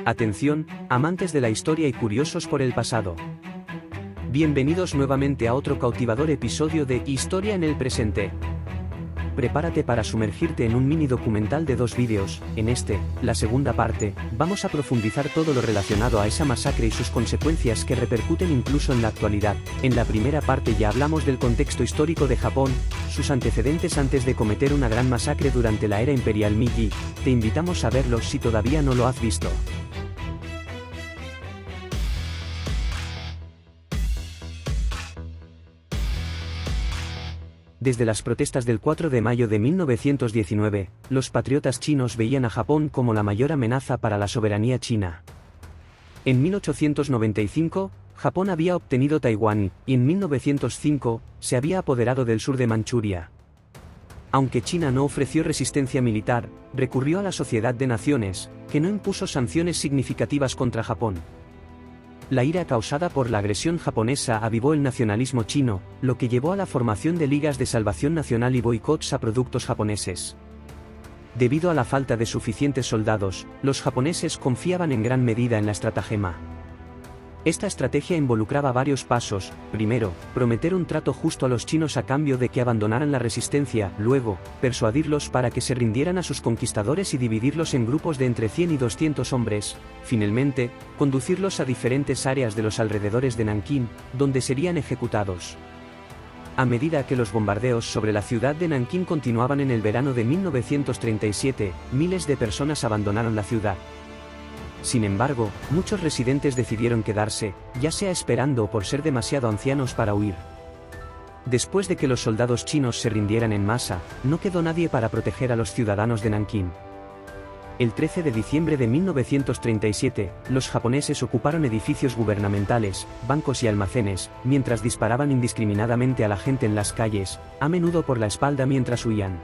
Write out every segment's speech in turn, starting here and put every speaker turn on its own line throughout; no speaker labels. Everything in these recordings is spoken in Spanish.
Atención, amantes de la historia y curiosos por el pasado. Bienvenidos nuevamente a otro cautivador episodio de Historia en el presente. Prepárate para sumergirte en un mini documental de 2 vídeos. En la segunda parte, vamos a profundizar todo lo relacionado a esa masacre y sus consecuencias que repercuten incluso en la actualidad. En la primera parte ya hablamos del contexto histórico de Japón, sus antecedentes antes de cometer una gran masacre durante la era imperial Meiji. Te invitamos a verlo si todavía no lo has visto. Desde las protestas del 4 de mayo de 1919, los patriotas chinos veían a Japón como la mayor amenaza para la soberanía china. En 1895, Japón había obtenido Taiwán, y en 1905, se había apoderado del sur de Manchuria. Aunque China no ofreció resistencia militar, recurrió a la Sociedad de Naciones, que no impuso sanciones significativas contra Japón. La ira causada por la agresión japonesa avivó el nacionalismo chino, lo que llevó a la formación de ligas de salvación nacional y boicots a productos japoneses. Debido a la falta de suficientes soldados, los japoneses confiaban en gran medida en la estratagema. Esta estrategia involucraba varios pasos: primero, prometer un trato justo a los chinos a cambio de que abandonaran la resistencia; luego, persuadirlos para que se rindieran a sus conquistadores y dividirlos en grupos de entre 100 y 200 hombres; finalmente, conducirlos a diferentes áreas de los alrededores de Nankín, donde serían ejecutados. A medida que los bombardeos sobre la ciudad de Nankín continuaban en el verano de 1937, miles de personas abandonaron la ciudad. Sin embargo, muchos residentes decidieron quedarse, ya sea esperando o por ser demasiado ancianos para huir. Después de que los soldados chinos se rindieran en masa, no quedó nadie para proteger a los ciudadanos de Nankín. El 13 de diciembre de 1937, los japoneses ocuparon edificios gubernamentales, bancos y almacenes, mientras disparaban indiscriminadamente a la gente en las calles, a menudo por la espalda mientras huían.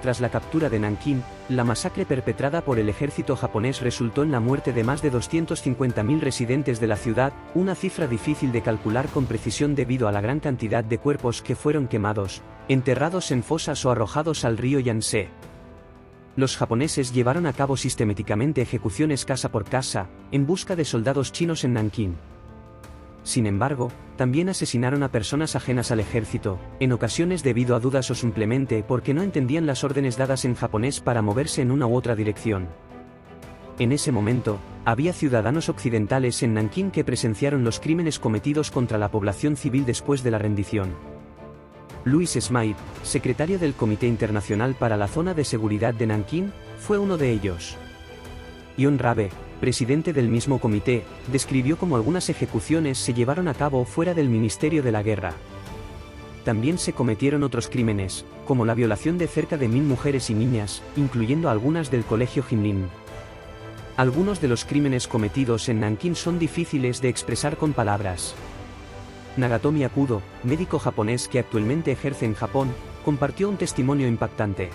Tras la captura de Nankín, la masacre perpetrada por el ejército japonés resultó en la muerte de más de 250.000 residentes de la ciudad, una cifra difícil de calcular con precisión debido a la gran cantidad de cuerpos que fueron quemados, enterrados en fosas o arrojados al río Yangtze. Los japoneses llevaron a cabo sistemáticamente ejecuciones casa por casa, en busca de soldados chinos en Nankín. Sin embargo, también asesinaron a personas ajenas al ejército, en ocasiones debido a dudas o simplemente porque no entendían las órdenes dadas en japonés para moverse en una u otra dirección. En ese momento, había ciudadanos occidentales en Nankín que presenciaron los crímenes cometidos contra la población civil después de la rendición. Louis Smythe, secretario del Comité Internacional para la Zona de Seguridad de Nankín, fue uno de ellos. John Rabe, presidente del mismo comité, describió cómo algunas ejecuciones se llevaron a cabo fuera del Ministerio de la Guerra. También se cometieron otros crímenes, como la violación de cerca de 1000 mujeres y niñas, incluyendo algunas del Colegio Jinlin. Algunos de los crímenes cometidos en Nankín son difíciles de expresar con palabras. Nagatomi Akudo, médico japonés que actualmente ejerce en Japón, compartió un testimonio impactante.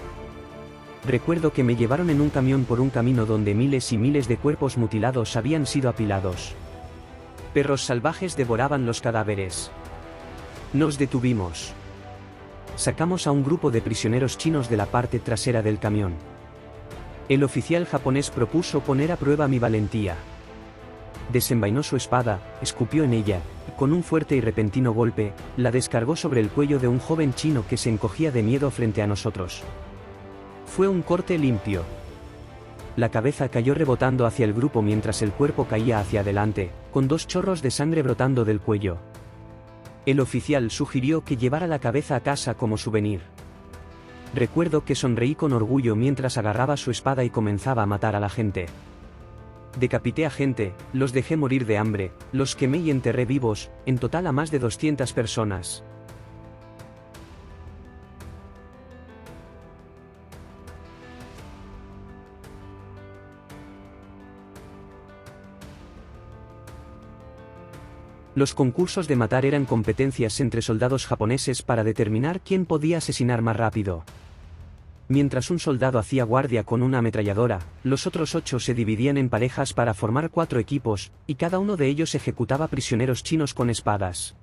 Recuerdo que me llevaron en un camión por un camino donde miles y miles de cuerpos mutilados habían sido apilados. Perros salvajes devoraban los cadáveres. Nos detuvimos. Sacamos a un grupo de prisioneros chinos de la parte trasera del camión. El oficial japonés propuso poner a prueba mi valentía. Desenvainó su espada, escupió en ella, y con un fuerte y repentino golpe, la descargó sobre el cuello de un joven chino que se encogía de miedo frente a nosotros. Fue un corte limpio. La cabeza cayó rebotando hacia el grupo mientras el cuerpo caía hacia adelante, con 2 chorros de sangre brotando del cuello. El oficial sugirió que llevara la cabeza a casa como souvenir. Recuerdo que sonreí con orgullo mientras agarraba su espada y comenzaba a matar a la gente. Decapité a gente, los dejé morir de hambre, los quemé y enterré vivos, en total a más de 200 personas. Los concursos de matar eran competencias entre soldados japoneses para determinar quién podía asesinar más rápido. Mientras un soldado hacía guardia con una ametralladora, los otros 8 se dividían en parejas para formar 4 equipos, y cada uno de ellos ejecutaba prisioneros chinos con espadas.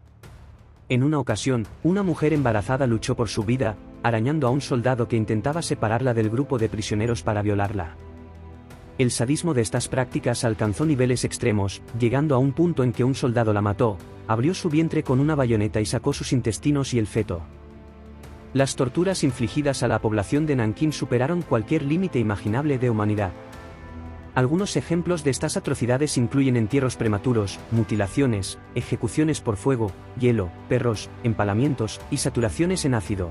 En una ocasión, una mujer embarazada luchó por su vida, arañando a un soldado que intentaba separarla del grupo de prisioneros para violarla. El sadismo de estas prácticas alcanzó niveles extremos, llegando a un punto en que un soldado la mató, abrió su vientre con una bayoneta y sacó sus intestinos y el feto. Las torturas infligidas a la población de Nankín superaron cualquier límite imaginable de humanidad. Algunos ejemplos de estas atrocidades incluyen entierros prematuros, mutilaciones, ejecuciones por fuego, hielo, perros, empalamientos y saturaciones en ácido.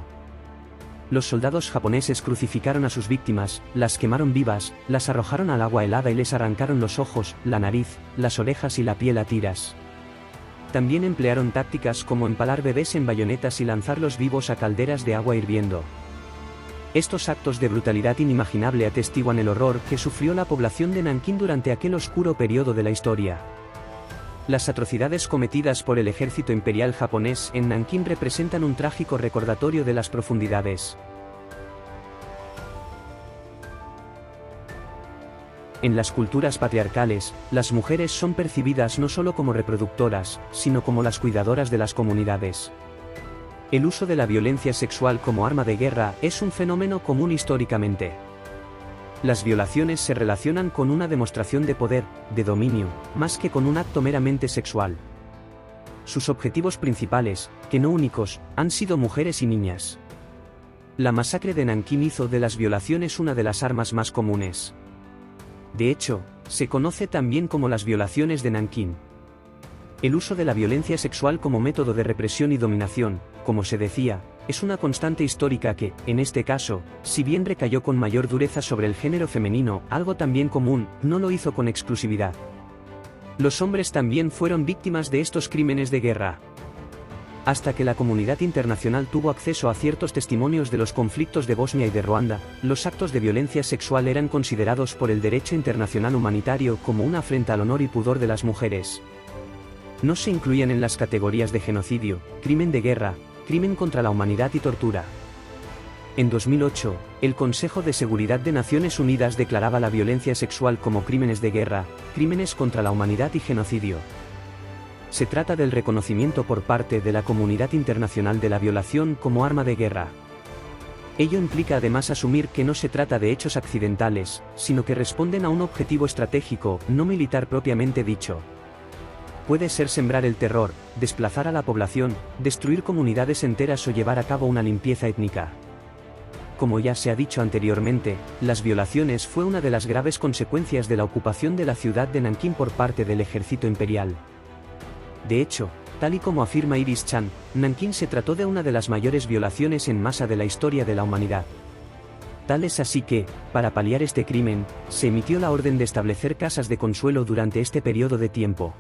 Los soldados japoneses crucificaron a sus víctimas, las quemaron vivas, las arrojaron al agua helada y les arrancaron los ojos, la nariz, las orejas y la piel a tiras. También emplearon tácticas como empalar bebés en bayonetas y lanzarlos vivos a calderas de agua hirviendo. Estos actos de brutalidad inimaginable atestiguan el horror que sufrió la población de Nankín durante aquel oscuro periodo de la historia. Las atrocidades cometidas por el ejército imperial japonés en Nankín representan un trágico recordatorio de las profundidades. En las culturas patriarcales, las mujeres son percibidas no solo como reproductoras, sino como las cuidadoras de las comunidades. El uso de la violencia sexual como arma de guerra es un fenómeno común históricamente. Las violaciones se relacionan con una demostración de poder, de dominio, más que con un acto meramente sexual. Sus objetivos principales, que no únicos, han sido mujeres y niñas. La masacre de Nankín hizo de las violaciones una de las armas más comunes. De hecho, se conoce también como las violaciones de Nankín. El uso de la violencia sexual como método de represión y dominación, como se decía, es una constante histórica que, en este caso, si bien recayó con mayor dureza sobre el género femenino, algo también común, no lo hizo con exclusividad. Los hombres también fueron víctimas de estos crímenes de guerra. Hasta que la comunidad internacional tuvo acceso a ciertos testimonios de los conflictos de Bosnia y de Ruanda, los actos de violencia sexual eran considerados por el derecho internacional humanitario como una afrenta al honor y pudor de las mujeres. No se incluían en las categorías de genocidio, crimen de guerra, crimen contra la humanidad y tortura. En 2008, el Consejo de Seguridad de Naciones Unidas declaraba la violencia sexual como crímenes de guerra, crímenes contra la humanidad y genocidio. Se trata del reconocimiento por parte de la comunidad internacional de la violación como arma de guerra. Ello implica además asumir que no se trata de hechos accidentales, sino que responden a un objetivo estratégico, no militar propiamente dicho. Puede ser sembrar el terror, desplazar a la población, destruir comunidades enteras o llevar a cabo una limpieza étnica. Como ya se ha dicho anteriormente, las violaciones fue una de las graves consecuencias de la ocupación de la ciudad de Nankín por parte del ejército imperial. De hecho, tal y como afirma Iris Chan, Nankín se trató de una de las mayores violaciones en masa de la historia de la humanidad. Tal es así que, para paliar este crimen, se emitió la orden de establecer casas de consuelo durante este periodo de tiempo.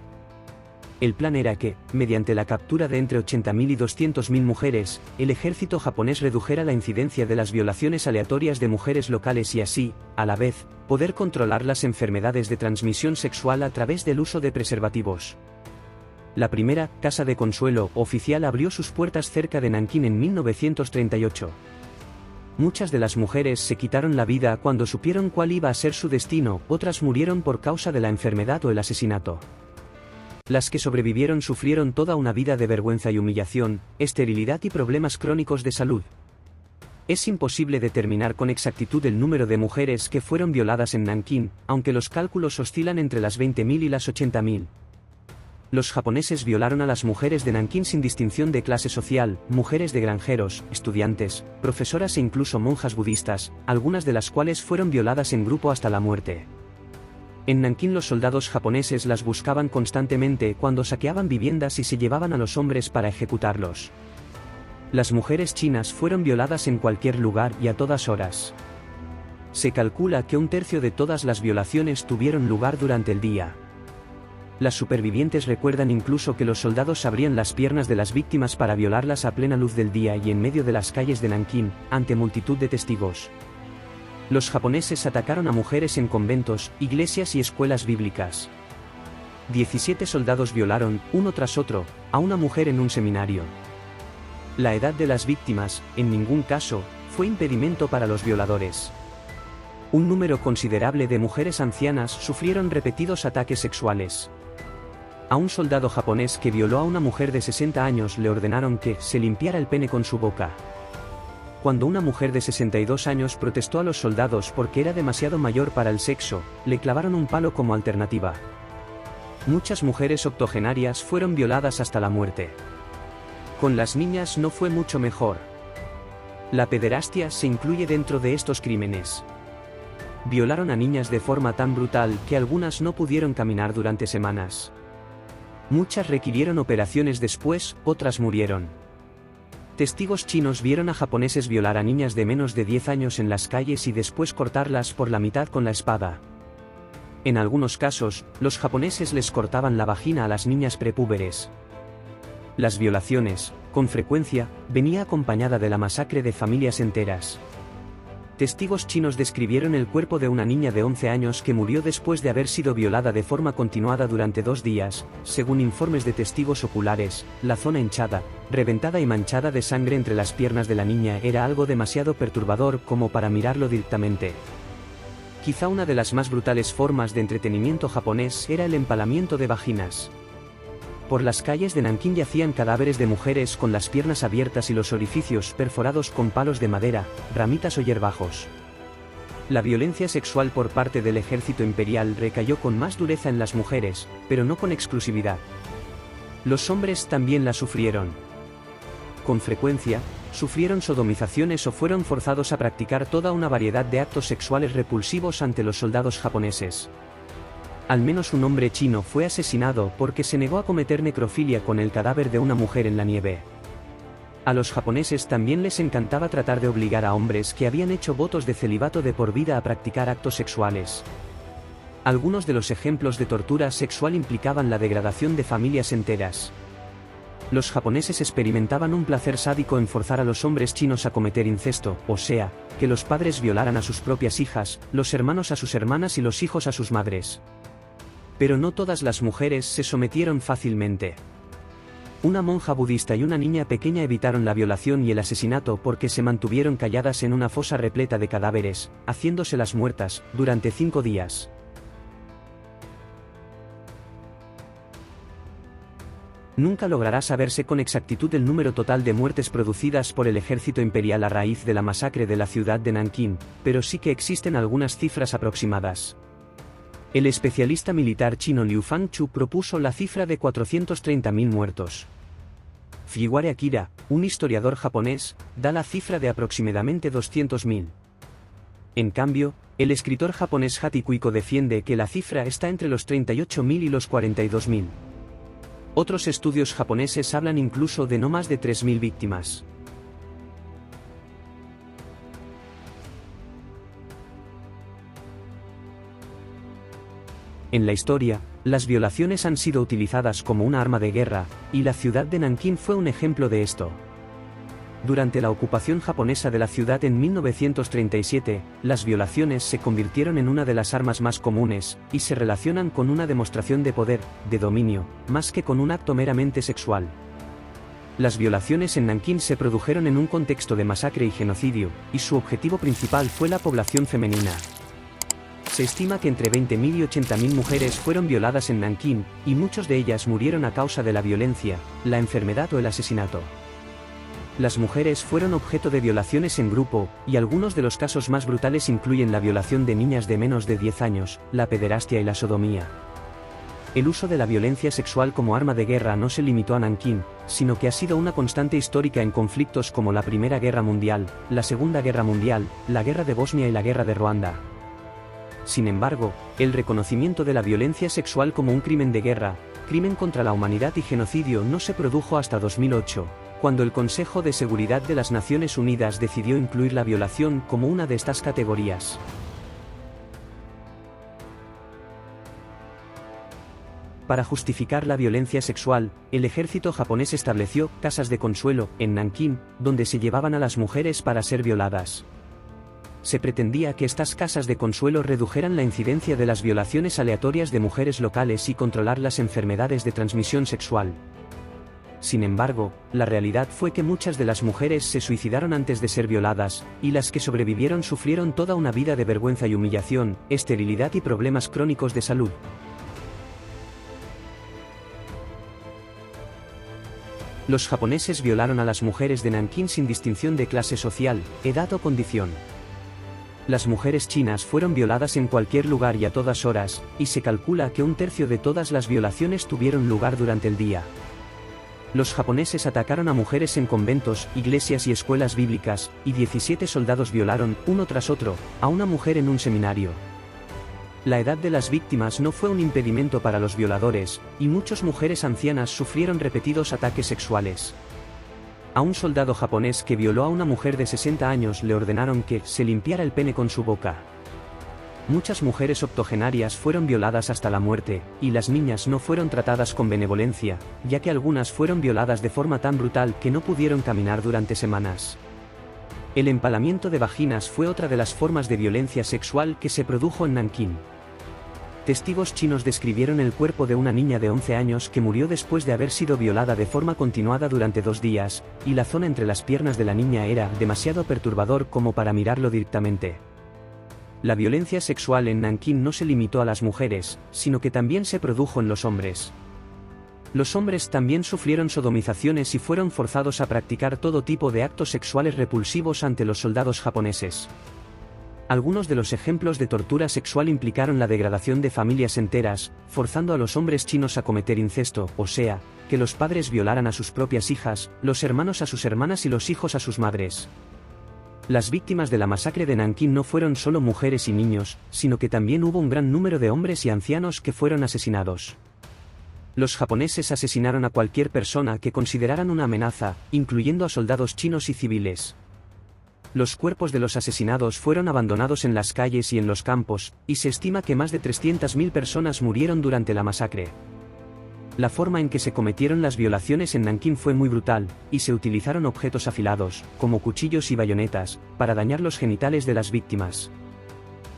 El plan era que, mediante la captura de entre 80.000 y 200.000 mujeres, el ejército japonés redujera la incidencia de las violaciones aleatorias de mujeres locales y así, a la vez, poder controlar las enfermedades de transmisión sexual a través del uso de preservativos. La primera casa de consuelo oficial abrió sus puertas cerca de Nankín en 1938. Muchas de las mujeres se quitaron la vida cuando supieron cuál iba a ser su destino, otras murieron por causa de la enfermedad o el asesinato. Las que sobrevivieron sufrieron toda una vida de vergüenza y humillación, esterilidad y problemas crónicos de salud. Es imposible determinar con exactitud el número de mujeres que fueron violadas en Nankín, aunque los cálculos oscilan entre las 20.000 y las 80.000. Los japoneses violaron a las mujeres de Nankín sin distinción de clase social, mujeres de granjeros, estudiantes, profesoras e incluso monjas budistas, algunas de las cuales fueron violadas en grupo hasta la muerte. En Nankín los soldados japoneses las buscaban constantemente cuando saqueaban viviendas y se llevaban a los hombres para ejecutarlos. Las mujeres chinas fueron violadas en cualquier lugar y a todas horas. Se calcula que 1/3 de todas las violaciones tuvieron lugar durante el día. Las supervivientes recuerdan incluso que los soldados abrían las piernas de las víctimas para violarlas a plena luz del día y en medio de las calles de Nankín, ante multitud de testigos. Los japoneses atacaron a mujeres en conventos, iglesias y escuelas bíblicas. 17 soldados violaron, uno tras otro, a una mujer en un seminario. La edad de las víctimas, en ningún caso, fue impedimento para los violadores. Un número considerable de mujeres ancianas sufrieron repetidos ataques sexuales. A un soldado japonés que violó a una mujer de 60 años le ordenaron que se limpiara el pene con su boca. Cuando una mujer de 62 años protestó a los soldados porque era demasiado mayor para el sexo, le clavaron un palo como alternativa. Muchas mujeres octogenarias fueron violadas hasta la muerte. Con las niñas no fue mucho mejor. La pederastia se incluye dentro de estos crímenes. Violaron a niñas de forma tan brutal que algunas no pudieron caminar durante semanas. Muchas requirieron operaciones después, otras murieron. Testigos chinos vieron a japoneses violar a niñas de menos de 10 años en las calles y después cortarlas por la mitad con la espada. En algunos casos, los japoneses les cortaban la vagina a las niñas prepúberes. Las violaciones, con frecuencia, venía acompañada de la masacre de familias enteras. Testigos chinos describieron el cuerpo de una niña de 11 años que murió después de haber sido violada de forma continuada durante 2 días, según informes de testigos oculares. La zona hinchada, reventada y manchada de sangre entre las piernas de la niña era algo demasiado perturbador como para mirarlo directamente. Quizá una de las más brutales formas de entretenimiento japonés era el empalamiento de vaginas. Por las calles de Nankín yacían cadáveres de mujeres con las piernas abiertas y los orificios perforados con palos de madera, ramitas o hierbajos. La violencia sexual por parte del ejército imperial recayó con más dureza en las mujeres, pero no con exclusividad. Los hombres también la sufrieron. Con frecuencia, sufrieron sodomizaciones o fueron forzados a practicar toda una variedad de actos sexuales repulsivos ante los soldados japoneses. Al menos un hombre chino fue asesinado porque se negó a cometer necrofilia con el cadáver de una mujer en la nieve. A los japoneses también les encantaba tratar de obligar a hombres que habían hecho votos de celibato de por vida a practicar actos sexuales. Algunos de los ejemplos de tortura sexual implicaban la degradación de familias enteras. Los japoneses experimentaban un placer sádico en forzar a los hombres chinos a cometer incesto, o sea, que los padres violaran a sus propias hijas, los hermanos a sus hermanas y los hijos a sus madres. Pero no todas las mujeres se sometieron fácilmente. Una monja budista y una niña pequeña evitaron la violación y el asesinato porque se mantuvieron calladas en una fosa repleta de cadáveres, haciéndoselas muertas, durante 5 días. Nunca logrará saberse con exactitud el número total de muertes producidas por el ejército imperial a raíz de la masacre de la ciudad de Nankín, pero sí que existen algunas cifras aproximadas. El especialista militar chino Liu Fangchu propuso la cifra de 430.000 muertos. Fujiwara Akira, un historiador japonés, da la cifra de aproximadamente 200.000. En cambio, el escritor japonés Hati Kuiko defiende que la cifra está entre los 38.000 y los 42.000. Otros estudios japoneses hablan incluso de no más de 3.000 víctimas. En la historia, las violaciones han sido utilizadas como una arma de guerra, y la ciudad de Nankín fue un ejemplo de esto. Durante la ocupación japonesa de la ciudad en 1937, las violaciones se convirtieron en una de las armas más comunes, y se relacionan con una demostración de poder, de dominio, más que con un acto meramente sexual. Las violaciones en Nankín se produjeron en un contexto de masacre y genocidio, y su objetivo principal fue la población femenina. Se estima que entre 20.000 y 80.000 mujeres fueron violadas en Nankín, y muchas de ellas murieron a causa de la violencia, la enfermedad o el asesinato. Las mujeres fueron objeto de violaciones en grupo, y algunos de los casos más brutales incluyen la violación de niñas de menos de 10 años, la pederastia y la sodomía. El uso de la violencia sexual como arma de guerra no se limitó a Nankín, sino que ha sido una constante histórica en conflictos como la Primera Guerra Mundial, la Segunda Guerra Mundial, la Guerra de Bosnia y la Guerra de Ruanda. Sin embargo, el reconocimiento de la violencia sexual como un crimen de guerra, crimen contra la humanidad y genocidio no se produjo hasta 2008, cuando el Consejo de Seguridad de las Naciones Unidas decidió incluir la violación como una de estas categorías. Para justificar la violencia sexual, el ejército japonés estableció casas de consuelo en Nankín, donde se llevaban a las mujeres para ser violadas. Se pretendía que estas casas de consuelo redujeran la incidencia de las violaciones aleatorias de mujeres locales y controlar las enfermedades de transmisión sexual. Sin embargo, la realidad fue que muchas de las mujeres se suicidaron antes de ser violadas, y las que sobrevivieron sufrieron toda una vida de vergüenza y humillación, esterilidad y problemas crónicos de salud. Los japoneses violaron a las mujeres de Nankín sin distinción de clase social, edad o condición. Las mujeres chinas fueron violadas en cualquier lugar y a todas horas, y se calcula que un tercio de todas las violaciones tuvieron lugar durante el día. Los japoneses atacaron a mujeres en conventos, iglesias y escuelas bíblicas, y 17 soldados violaron, uno tras otro, a una mujer en un seminario. La edad de las víctimas no fue un impedimento para los violadores, y muchas mujeres ancianas sufrieron repetidos ataques sexuales. A un soldado japonés que violó a una mujer de 60 años le ordenaron que se limpiara el pene con su boca. Muchas mujeres octogenarias fueron violadas hasta la muerte, y las niñas no fueron tratadas con benevolencia, ya que algunas fueron violadas de forma tan brutal que no pudieron caminar durante semanas. El empalamiento de vaginas fue otra de las formas de violencia sexual que se produjo en Nankín. Testigos chinos describieron el cuerpo de una niña de 11 años que murió después de haber sido violada de forma continuada durante 2 días, y la zona entre las piernas de la niña era demasiado perturbador como para mirarlo directamente. La violencia sexual en Nankín no se limitó a las mujeres, sino que también se produjo en los hombres. Los hombres también sufrieron sodomizaciones y fueron forzados a practicar todo tipo de actos sexuales repulsivos ante los soldados japoneses. Algunos de los ejemplos de tortura sexual implicaron la degradación de familias enteras, forzando a los hombres chinos a cometer incesto, o sea, que los padres violaran a sus propias hijas, los hermanos a sus hermanas y los hijos a sus madres. Las víctimas de la masacre de Nankín no fueron solo mujeres y niños, sino que también hubo un gran número de hombres y ancianos que fueron asesinados. Los japoneses asesinaron a cualquier persona que consideraran una amenaza, incluyendo a soldados chinos y civiles. Los cuerpos de los asesinados fueron abandonados en las calles y en los campos, y se estima que más de 300.000 personas murieron durante la masacre. La forma en que se cometieron las violaciones en Nankín fue muy brutal, y se utilizaron objetos afilados, como cuchillos y bayonetas, para dañar los genitales de las víctimas.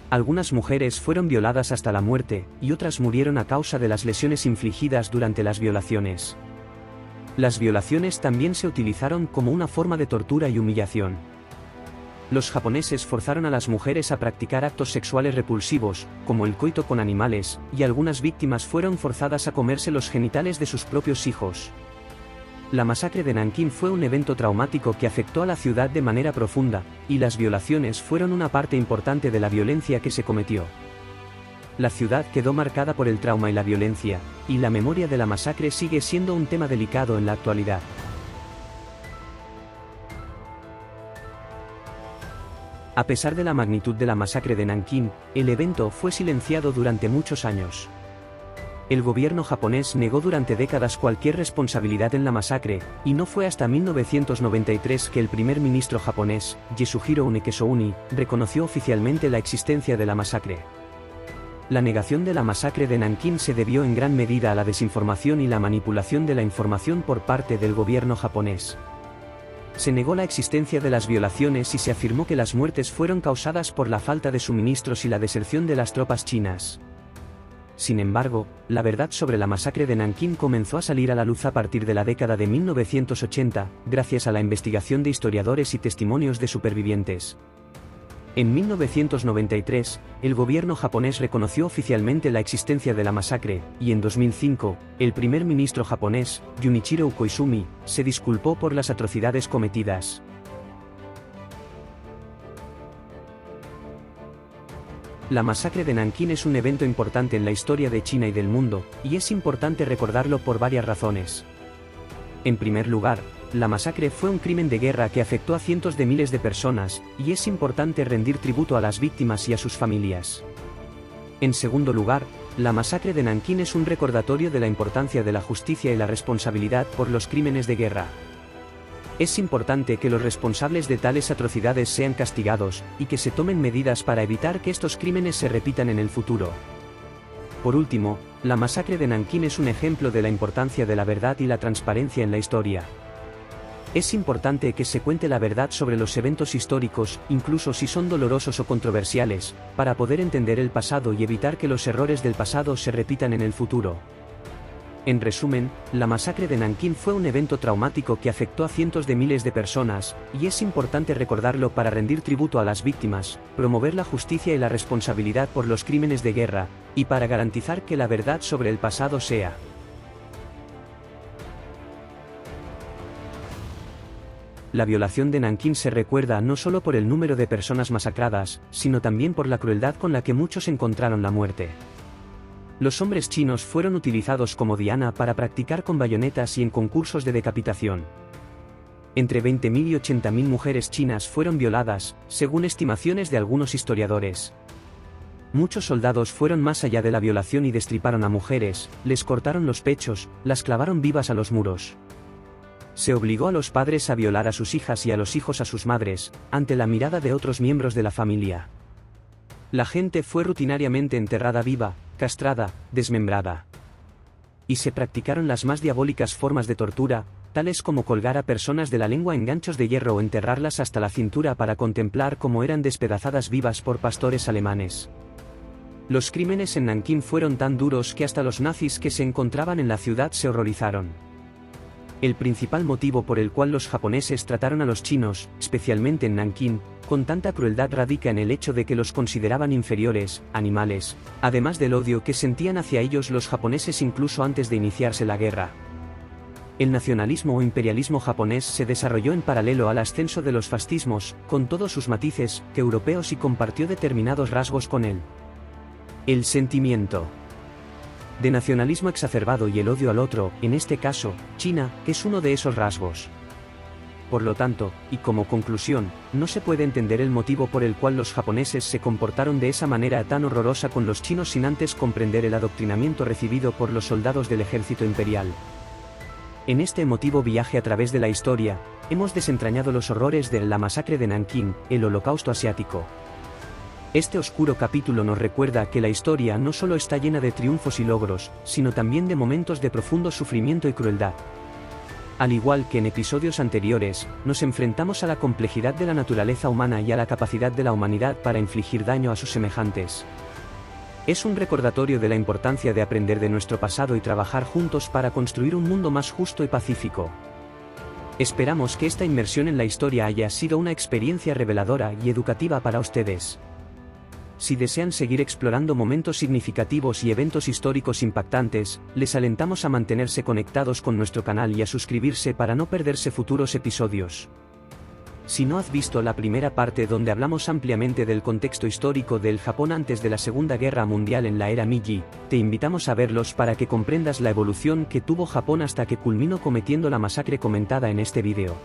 Algunas mujeres fueron violadas hasta la muerte, y otras murieron a causa de las lesiones infligidas durante las violaciones. Las violaciones también se utilizaron como una forma de tortura y humillación. Los japoneses forzaron a las mujeres a practicar actos sexuales repulsivos, como el coito con animales, y algunas víctimas fueron forzadas a comerse los genitales de sus propios hijos. La masacre de Nankín fue un evento traumático que afectó a la ciudad de manera profunda, y las violaciones fueron una parte importante de la violencia que se cometió. La ciudad quedó marcada por el trauma y la violencia, y la memoria de la masacre sigue siendo un tema delicado en la actualidad. A pesar de la magnitud de la masacre de Nankín, el evento fue silenciado durante muchos años. El gobierno japonés negó durante décadas cualquier responsabilidad en la masacre, y no fue hasta 1993 que el primer ministro japonés, Yasuhiro Unekesouni, reconoció oficialmente la existencia de la masacre. La negación de la masacre de Nankín se debió en gran medida a la desinformación y la manipulación de la información por parte del gobierno japonés. Se negó la existencia de las violaciones y se afirmó que las muertes fueron causadas por la falta de suministros y la deserción de las tropas chinas. Sin embargo, la verdad sobre la masacre de Nankín comenzó a salir a la luz a partir de la década de 1980, gracias a la investigación de historiadores y testimonios de supervivientes. En 1993, el gobierno japonés reconoció oficialmente la existencia de la masacre, y en 2005, el primer ministro japonés, Junichiro Koizumi, se disculpó por las atrocidades cometidas. La masacre de Nankín es un evento importante en la historia de China y del mundo, y es importante recordarlo por varias razones. En primer lugar, la masacre fue un crimen de guerra que afectó a cientos de miles de personas, y es importante rendir tributo a las víctimas y a sus familias. En segundo lugar, la masacre de Nankín es un recordatorio de la importancia de la justicia y la responsabilidad por los crímenes de guerra. Es importante que los responsables de tales atrocidades sean castigados, y que se tomen medidas para evitar que estos crímenes se repitan en el futuro. Por último, la masacre de Nankín es un ejemplo de la importancia de la verdad y la transparencia en la historia. Es importante que se cuente la verdad sobre los eventos históricos, incluso si son dolorosos o controversiales, para poder entender el pasado y evitar que los errores del pasado se repitan en el futuro. En resumen, la masacre de Nankín fue un evento traumático que afectó a cientos de miles de personas, y es importante recordarlo para rendir tributo a las víctimas, promover la justicia y la responsabilidad por los crímenes de guerra, y para garantizar que la verdad sobre el pasado sea La violación de Nankín se recuerda no solo por el número de personas masacradas, sino también por la crueldad con la que muchos encontraron la muerte. Los hombres chinos fueron utilizados como diana para practicar con bayonetas y en concursos de decapitación. Entre 20.000 y 80.000 mujeres chinas fueron violadas, según estimaciones de algunos historiadores. Muchos soldados fueron más allá de la violación y destriparon a mujeres, les cortaron los pechos, las clavaron vivas a los muros. Se obligó a los padres a violar a sus hijas y a los hijos a sus madres, ante la mirada de otros miembros de la familia. La gente fue rutinariamente enterrada viva, castrada, desmembrada. Y se practicaron las más diabólicas formas de tortura, tales como colgar a personas de la lengua en ganchos de hierro o enterrarlas hasta la cintura para contemplar cómo eran despedazadas vivas por pastores alemanes. Los crímenes en Nankín fueron tan duros que hasta los nazis que se encontraban en la ciudad se horrorizaron. El principal motivo por el cual los japoneses trataron a los chinos, especialmente en Nankín, con tanta crueldad radica en el hecho de que los consideraban inferiores, animales, además del odio que sentían hacia ellos los japoneses incluso antes de iniciarse la guerra. El nacionalismo o imperialismo japonés se desarrolló en paralelo al ascenso de los fascismos, con todos sus matices, europeos y compartió determinados rasgos con él. El sentimiento de nacionalismo exacerbado y el odio al otro, en este caso, China, es uno de esos rasgos. Por lo tanto, y como conclusión, no se puede entender el motivo por el cual los japoneses se comportaron de esa manera tan horrorosa con los chinos sin antes comprender el adoctrinamiento recibido por los soldados del ejército imperial. En este emotivo viaje a través de la historia, hemos desentrañado los horrores de la masacre de Nankín, el Holocausto asiático. Este oscuro capítulo nos recuerda que la historia no solo está llena de triunfos y logros, sino también de momentos de profundo sufrimiento y crueldad. Al igual que en episodios anteriores, nos enfrentamos a la complejidad de la naturaleza humana y a la capacidad de la humanidad para infligir daño a sus semejantes. Es un recordatorio de la importancia de aprender de nuestro pasado y trabajar juntos para construir un mundo más justo y pacífico. Esperamos que esta inmersión en la historia haya sido una experiencia reveladora y educativa para ustedes. Si desean seguir explorando momentos significativos y eventos históricos impactantes, les alentamos a mantenerse conectados con nuestro canal y a suscribirse para no perderse futuros episodios. Si no has visto la primera parte donde hablamos ampliamente del contexto histórico del Japón antes de la Segunda Guerra Mundial en la era Meiji, te invitamos a verlos para que comprendas la evolución que tuvo Japón hasta que culminó cometiendo la masacre comentada en este video.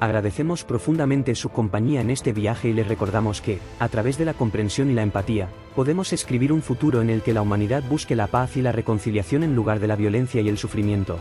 Agradecemos profundamente su compañía en este viaje y les recordamos que, a través de la comprensión y la empatía, podemos escribir un futuro en el que la humanidad busque la paz y la reconciliación en lugar de la violencia y el sufrimiento.